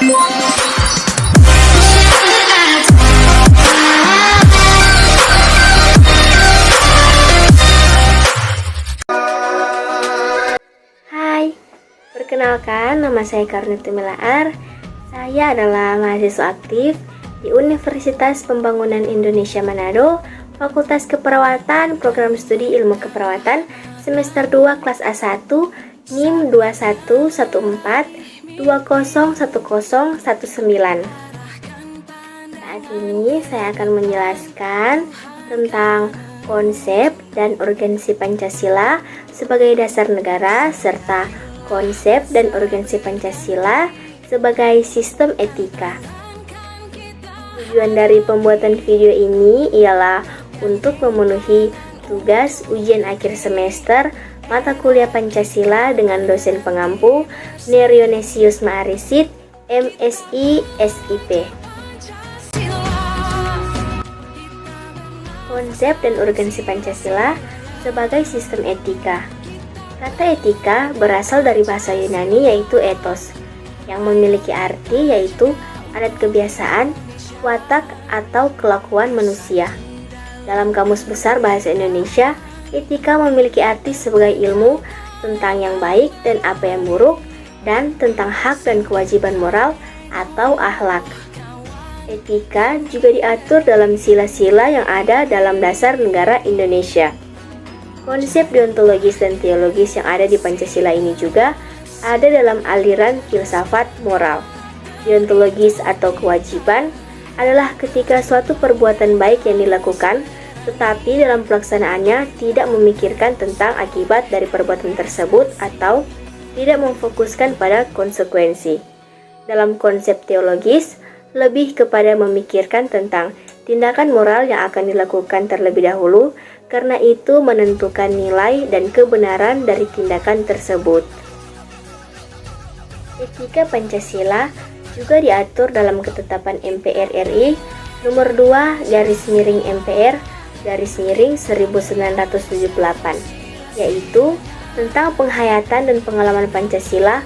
Hai, perkenalkan nama saya Karniti Milaar. Saya adalah mahasiswa aktif di Universitas Pembangunan Indonesia Manado, Fakultas Keperawatan, Program Studi Ilmu Keperawatan, semester 2 kelas A1, NIM 2114201019. Saat ini saya akan menjelaskan tentang konsep dan urgensi Pancasila sebagai dasar negara serta konsep dan urgensi Pancasila sebagai sistem etika. Tujuan dari pembuatan video ini ialah untuk memenuhi tugas ujian akhir semester mata kuliah Pancasila dengan dosen pengampu Nerionesius Maarisid, MSI, SIP. Konsep dan urgensi Pancasila sebagai sistem etika. Kata etika berasal dari bahasa Yunani yaitu ethos, yang memiliki arti yaitu adat kebiasaan, watak atau kelakuan manusia. Dalam Kamus Besar Bahasa Indonesia, etika memiliki arti sebagai ilmu tentang yang baik dan apa yang buruk, dan tentang hak dan kewajiban moral atau akhlak. Etika juga diatur dalam sila-sila yang ada dalam dasar negara Indonesia. Konsep deontologis dan teologis yang ada di Pancasila ini juga ada dalam aliran filsafat moral. Deontologis atau kewajiban adalah ketika suatu perbuatan baik yang dilakukan, tetapi dalam pelaksanaannya tidak memikirkan tentang akibat dari perbuatan tersebut atau tidak memfokuskan pada konsekuensi. Dalam konsep teologis, lebih kepada memikirkan tentang tindakan moral yang akan dilakukan terlebih dahulu, karena itu menentukan nilai dan kebenaran dari tindakan tersebut. Etika Pancasila juga diatur dalam Ketetapan MPR RI nomor 2/MPR/1978, yaitu tentang penghayatan dan pengalaman Pancasila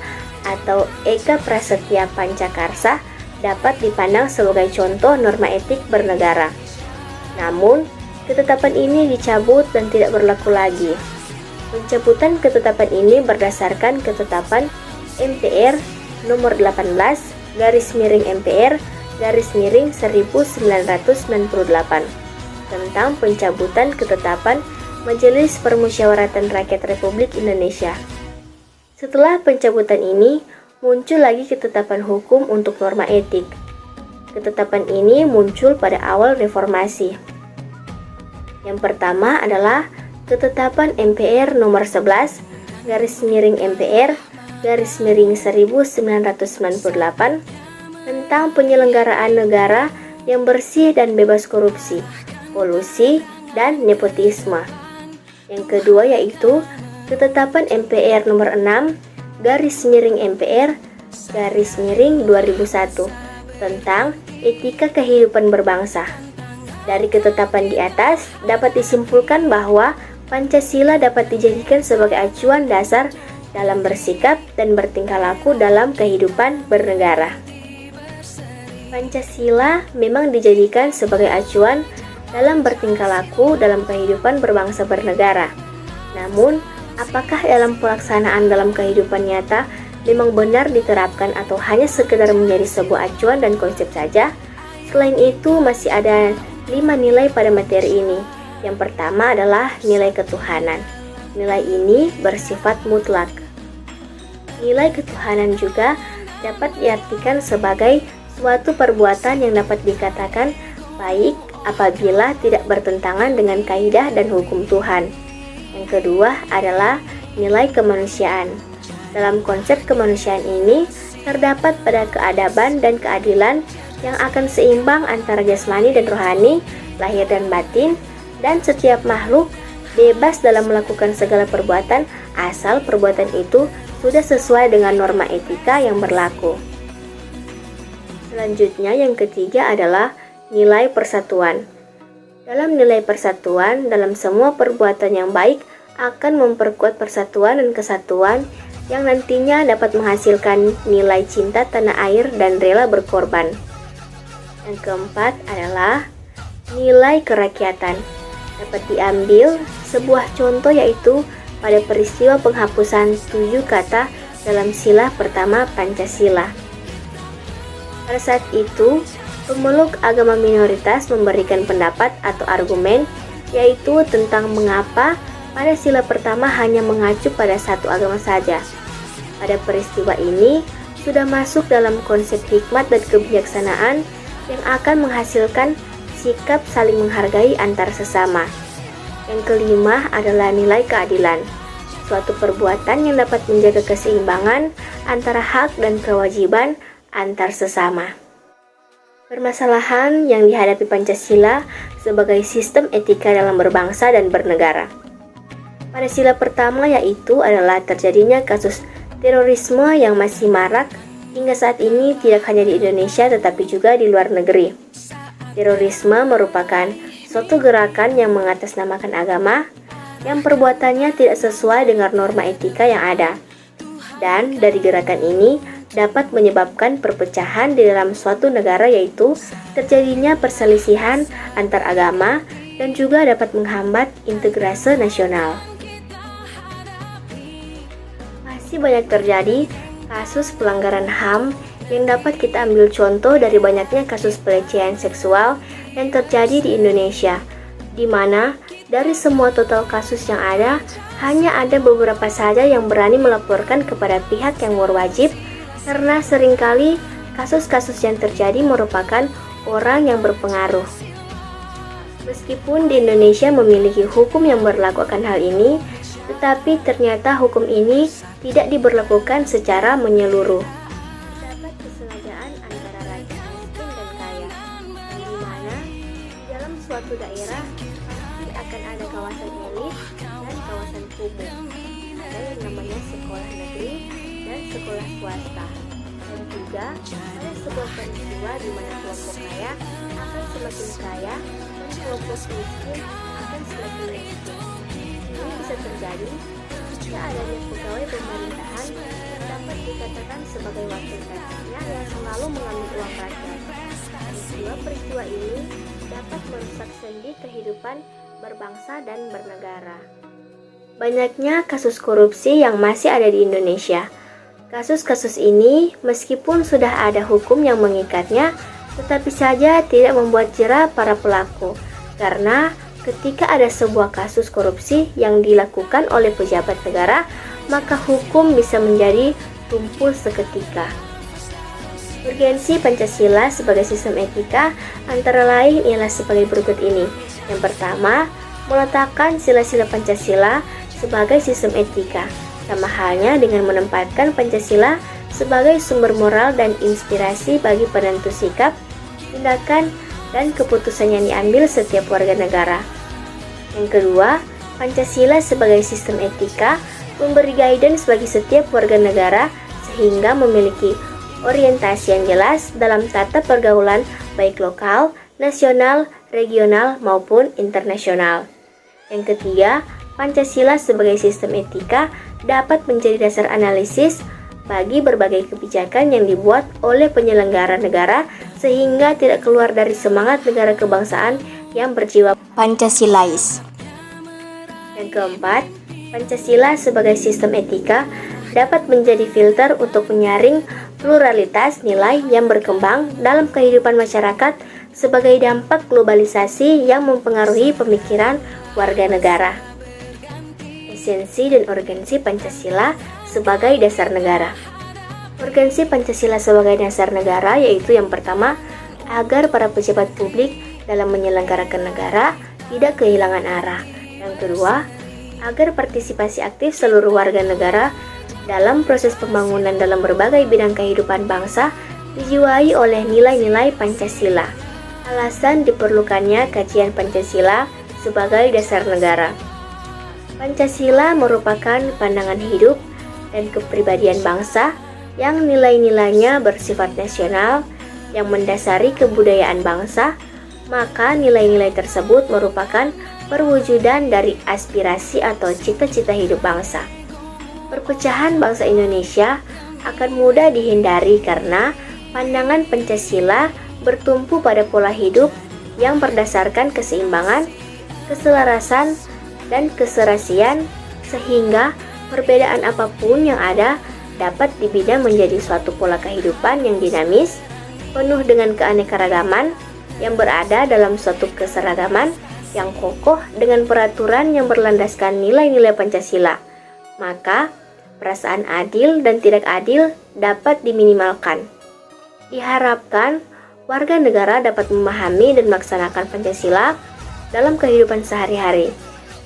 atau Eka Prasetya Pancakarsa dapat dipandang sebagai contoh norma etik bernegara. Namun, ketetapan ini dicabut dan tidak berlaku lagi. Pencabutan ketetapan ini berdasarkan Ketetapan MPR nomor 18/MPR/1998 tentang pencabutan ketetapan Majelis Permusyawaratan Rakyat Republik Indonesia. Setelah pencabutan ini, muncul lagi ketetapan hukum untuk norma etik. Ketetapan ini muncul pada awal reformasi. Yang pertama adalah Ketetapan MPR nomor 11/MPR/1998 tentang penyelenggaraan negara yang bersih dan bebas korupsi, kolusi, dan nepotisme. Yang kedua yaitu Ketetapan MPR nomor 6/MPR/2001 tentang etika kehidupan berbangsa. Dari ketetapan di atas dapat disimpulkan bahwa Pancasila dapat dijadikan sebagai acuan dasar dalam bersikap dan bertingkah laku dalam kehidupan bernegara. Pancasila memang dijadikan sebagai acuan dalam bertingkah laku dalam kehidupan berbangsa bernegara. Namun, apakah dalam pelaksanaan dalam kehidupan nyata memang benar diterapkan atau hanya sekedar menjadi sebuah acuan dan konsep saja? Selain itu, masih ada 5 nilai pada materi ini. Yang pertama adalah nilai ketuhanan. Nilai ini bersifat mutlak. Nilai ketuhanan juga dapat diartikan sebagai suatu perbuatan yang dapat dikatakan baik apabila tidak bertentangan dengan kaidah dan hukum Tuhan. Yang kedua adalah nilai kemanusiaan. Dalam konsep kemanusiaan ini terdapat pada keadaban dan keadilan yang akan seimbang antara jasmani dan rohani, lahir dan batin, dan setiap makhluk bebas dalam melakukan segala perbuatan asal perbuatan itu sudah sesuai dengan norma etika yang berlaku. Selanjutnya yang ketiga adalah nilai persatuan. Dalam nilai persatuan, dalam semua perbuatan yang baik akan memperkuat persatuan dan kesatuan yang nantinya dapat menghasilkan nilai cinta tanah air dan rela berkorban. Yang keempat adalah nilai kerakyatan. Dapat diambil sebuah contoh yaitu pada peristiwa penghapusan 7 kata dalam sila pertama Pancasila. Pada saat itu, pemeluk agama minoritas memberikan pendapat atau argumen yaitu tentang mengapa pada sila pertama hanya mengacu pada satu agama saja. Pada peristiwa ini sudah masuk dalam konsep hikmat dan kebijaksanaan yang akan menghasilkan sikap saling menghargai antar sesama. Yang kelima adalah nilai keadilan, suatu perbuatan yang dapat menjaga keseimbangan antara hak dan kewajiban antar sesama. Permasalahan yang dihadapi Pancasila sebagai sistem etika dalam berbangsa dan bernegara. Pada sila pertama yaitu adalah terjadinya kasus terorisme yang masih marak hingga saat ini tidak hanya di Indonesia tetapi juga di luar negeri. Terorisme merupakan suatu gerakan yang mengatasnamakan agama yang perbuatannya tidak sesuai dengan norma etika yang ada. Dan dari gerakan ini dapat menyebabkan perpecahan di dalam suatu negara yaitu terjadinya perselisihan antar agama dan juga dapat menghambat integrasi nasional. Masih banyak terjadi kasus pelanggaran HAM yang dapat kita ambil contoh dari banyaknya kasus pelecehan seksual yang terjadi di Indonesia, di mana dari semua total kasus yang ada, hanya ada beberapa saja yang berani melaporkan kepada pihak yang berwajib karena seringkali kasus-kasus yang terjadi merupakan orang yang berpengaruh. Meskipun di Indonesia memiliki hukum yang berlaku akan hal ini, tetapi ternyata hukum ini tidak diberlakukan secara menyeluruh. Terdapat kesengajaan antara rakyat miskin dan kaya, di mana di dalam suatu daerah pasti akan ada kawasan elit dan kawasan kumuh. Ada yang namanya sekolah negeri dan sekolah swasta. Dan juga ada sebuah peristiwa di mana kelompok kaya akan semakin kaya dan kelompok miskin akan semakin miskin. Ini bisa terjadi jika adanya pegawai pemerintahan yang dapat dikatakan sebagai wakil rakyatnya yang selalu mengambil uang rakyat. Peristiwa ini dapat merusak sendi kehidupan berbangsa dan bernegara. Banyaknya kasus korupsi yang masih ada di Indonesia. Kasus-kasus ini meskipun sudah ada hukum yang mengikatnya, tetapi saja tidak membuat jera para pelaku, karena ketika ada sebuah kasus korupsi yang dilakukan oleh pejabat negara, maka hukum bisa menjadi tumpul seketika. Urgensi Pancasila sebagai sistem etika antara lain ialah sebagai berikut ini. Yang pertama, meletakkan sila-sila Pancasila sebagai sistem etika, sama halnya dengan menempatkan Pancasila sebagai sumber moral dan inspirasi bagi penentu sikap, tindakan, dan keputusan yang diambil setiap warga negara. Yang kedua, Pancasila sebagai sistem etika memberi guidance bagi setiap warga negara sehingga memiliki orientasi yang jelas dalam tata pergaulan baik lokal, nasional, regional, maupun internasional. Yang ketiga, Pancasila sebagai sistem etika dapat menjadi dasar analisis bagi berbagai kebijakan yang dibuat oleh penyelenggara negara sehingga tidak keluar dari semangat negara kebangsaan yang berjiwa Pancasilais. Yang keempat, Pancasila sebagai sistem etika dapat menjadi filter untuk menyaring pluralitas nilai yang berkembang dalam kehidupan masyarakat sebagai dampak globalisasi yang mempengaruhi pemikiran warga negara. Esensi dan urgensi Pancasila sebagai dasar negara. Urgensi Pancasila sebagai dasar negara yaitu yang pertama, agar para pejabat publik dalam menyelenggarakan negara tidak kehilangan arah. Yang kedua, agar partisipasi aktif seluruh warga negara dalam proses pembangunan dalam berbagai bidang kehidupan bangsa dijiwai oleh nilai-nilai Pancasila. Alasan diperlukannya kajian Pancasila sebagai dasar negara. Pancasila merupakan pandangan hidup dan kepribadian bangsa yang nilai-nilainya bersifat nasional yang mendasari kebudayaan bangsa, maka nilai-nilai tersebut merupakan perwujudan dari aspirasi atau cita-cita hidup bangsa. Perpecahan bangsa Indonesia akan mudah dihindari karena pandangan Pancasila bertumpu pada pola hidup yang berdasarkan keseimbangan, keselarasan, dan keserasian, sehingga perbedaan apapun yang ada dapat dibina menjadi suatu pola kehidupan yang dinamis, penuh dengan keanekaragaman, yang berada dalam suatu keseragaman yang kokoh dengan peraturan yang berlandaskan nilai-nilai Pancasila. Maka, perasaan adil dan tidak adil dapat diminimalkan. Diharapkan, warga negara dapat memahami dan melaksanakan Pancasila dalam kehidupan sehari-hari,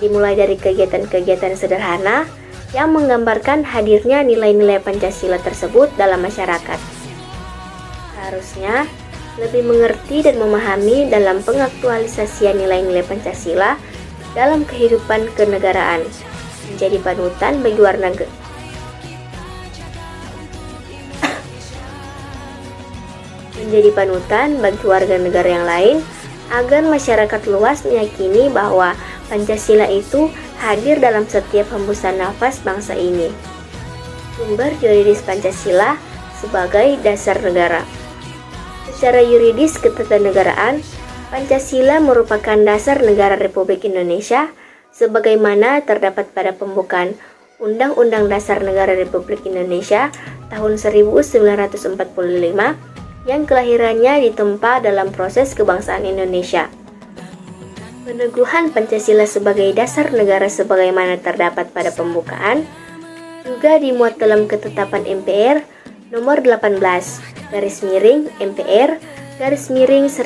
dimulai dari kegiatan-kegiatan sederhana yang menggambarkan hadirnya nilai-nilai Pancasila tersebut dalam masyarakat. Seharusnya lebih mengerti dan memahami dalam pengaktualisasian nilai-nilai Pancasila dalam kehidupan kenegaraan, menjadi panutan bagi warga negara yang lain, agar masyarakat luas meyakini bahwa Pancasila itu hadir dalam setiap hembusan nafas bangsa ini. Sumber yuridis Pancasila sebagai dasar negara. Secara yuridis ketatanegaraan, Pancasila merupakan dasar negara Republik Indonesia sebagaimana terdapat pada pembukaan Undang-Undang Dasar Negara Republik Indonesia tahun 1945 yang kelahirannya ditempa dalam proses kebangsaan Indonesia. Peneguhan Pancasila sebagai dasar negara sebagaimana terdapat pada pembukaan juga dimuat dalam Ketetapan MPR nomor 18 MPR 1998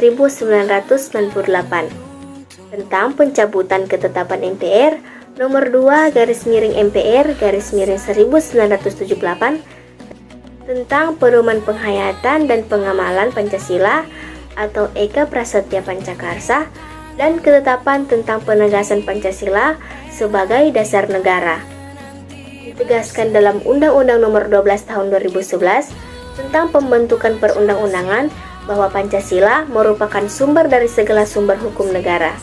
tentang pencabutan Ketetapan MPR nomor 2 MPR 1978 tentang pedoman penghayatan dan pengamalan Pancasila atau Eka Prasetya Pancakarsa dan ketetapan tentang penegasan Pancasila sebagai dasar negara. Ditegaskan dalam Undang-Undang Nomor 12 Tahun 2011 tentang pembentukan perundang-undangan bahwa Pancasila merupakan sumber dari segala sumber hukum negara.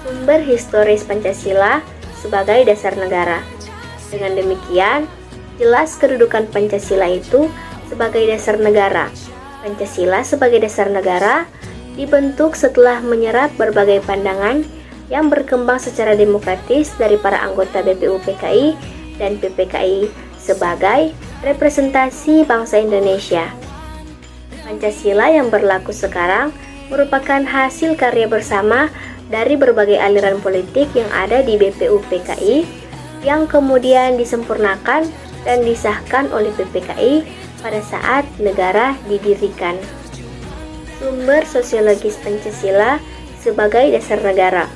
Sumber historis Pancasila sebagai dasar negara. Dengan demikian, jelas kedudukan Pancasila itu sebagai dasar negara. Pancasila sebagai dasar negara dibentuk setelah menyerap berbagai pandangan yang berkembang secara demokratis dari para anggota BPUPKI dan PPKI sebagai representasi bangsa Indonesia. Pancasila yang berlaku sekarang merupakan hasil karya bersama dari berbagai aliran politik yang ada di BPUPKI yang kemudian disempurnakan dan disahkan oleh PPKI pada saat negara didirikan. Sumber sosiologis Pancasila sebagai dasar negara.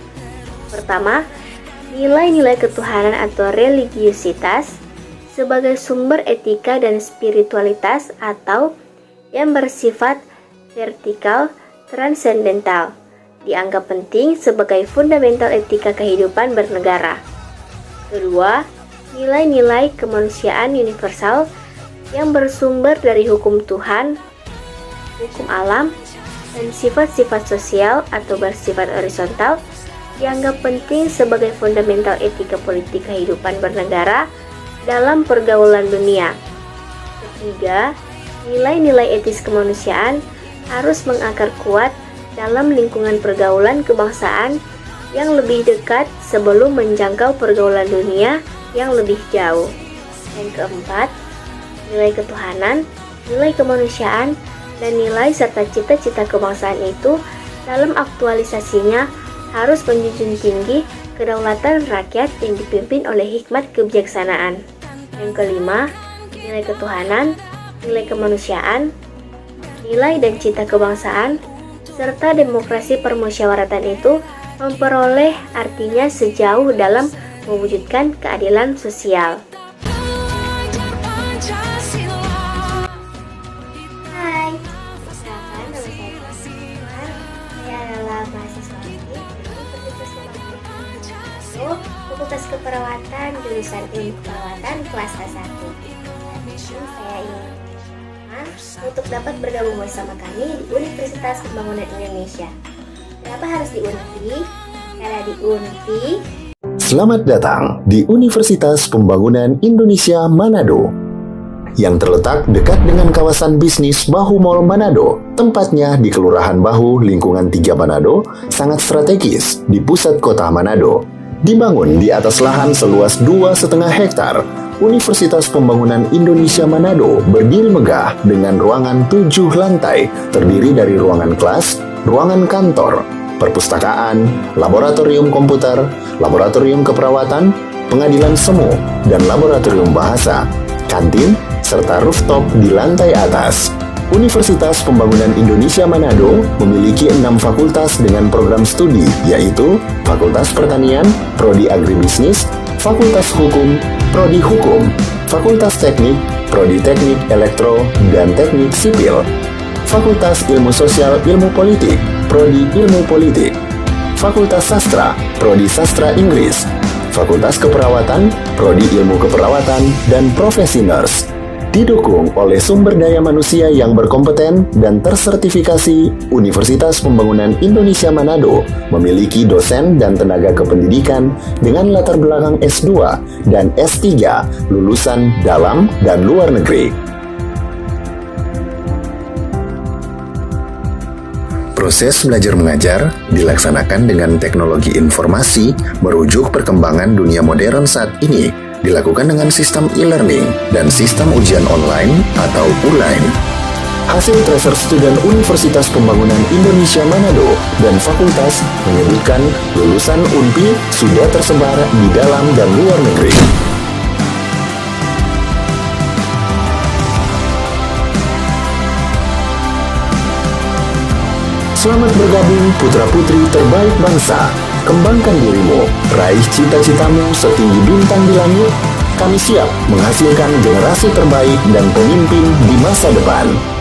Pertama, nilai-nilai ketuhanan atau religiusitas sebagai sumber etika dan spiritualitas atau yang bersifat vertikal transendental dianggap penting sebagai fundamental etika kehidupan bernegara. Kedua, nilai-nilai kemanusiaan universal yang bersumber dari hukum Tuhan, hukum alam, dan sifat-sifat sosial atau bersifat horizontal dianggap penting sebagai fundamental etika politik kehidupan bernegara dalam pergaulan dunia. Ketiga, nilai-nilai etis kemanusiaan harus mengakar kuat dalam lingkungan pergaulan kebangsaan yang lebih dekat sebelum menjangkau pergaulan dunia yang lebih jauh. Yang keempat, nilai ketuhanan, nilai kemanusiaan, dan nilai serta cita-cita kebangsaan itu dalam aktualisasinya harus menjunjung tinggi kedaulatan rakyat yang dipimpin oleh hikmat kebijaksanaan. Yang kelima, nilai ketuhanan, nilai kemanusiaan, nilai dan cita kebangsaan, serta demokrasi permusyawaratan itu memperoleh artinya sejauh dalam mewujudkan keadilan sosial. Hai, perkenalkan nama saya Kristina. Saya adalah mahasiswa Fakultas Keperawatan jurusan Ilmu Keperawatan kelas A1. Saya ingin untuk dapat bergabung bersama kami di Universitas Pembangunan Indonesia. Kenapa harus di UNPI? Karena di UNPI Selamat datang di Universitas Pembangunan Indonesia Manado, yang terletak dekat dengan kawasan bisnis Bahu Mall Manado. Tempatnya di Kelurahan Bahu, lingkungan 3 Manado, sangat strategis di pusat kota Manado. Dibangun di atas lahan seluas 2,5 hektar, Universitas Pembangunan Indonesia Manado berdiri megah dengan ruangan 7 lantai, terdiri dari ruangan kelas, ruangan kantor, perpustakaan, laboratorium komputer, laboratorium keperawatan, pengadilan semu, dan laboratorium bahasa, kantin, serta rooftop di lantai atas. Universitas Pembangunan Indonesia Manado memiliki 6 fakultas dengan program studi, yaitu Fakultas Pertanian, Prodi Agribisnis, Fakultas Hukum, Prodi Hukum, Fakultas Teknik, Prodi Teknik Elektro dan Teknik Sipil, Fakultas Ilmu Sosial Ilmu Politik, Prodi Ilmu Politik, Fakultas Sastra, Prodi Sastra Inggris, Fakultas Keperawatan, Prodi Ilmu Keperawatan, dan Profesi Nurse. Didukung oleh sumber daya manusia yang berkompeten dan tersertifikasi, Universitas Pembangunan Indonesia Manado memiliki dosen dan tenaga kependidikan dengan latar belakang S2 dan S3 lulusan dalam dan luar negeri. Proses belajar mengajar dilaksanakan dengan teknologi informasi merujuk perkembangan dunia modern saat ini, dilakukan dengan sistem e-learning dan sistem ujian online atau ULAIN. Hasil tracer student Universitas Pembangunan Indonesia Manado dan fakultas menyebutkan lulusan UNPI sudah tersebar di dalam dan luar negeri. Selamat bergabung putra-putri terbaik bangsa. Kembangkan dirimu, raih cita-citamu setinggi bintang di langit. Kami siap menghasilkan generasi terbaik dan pemimpin di masa depan.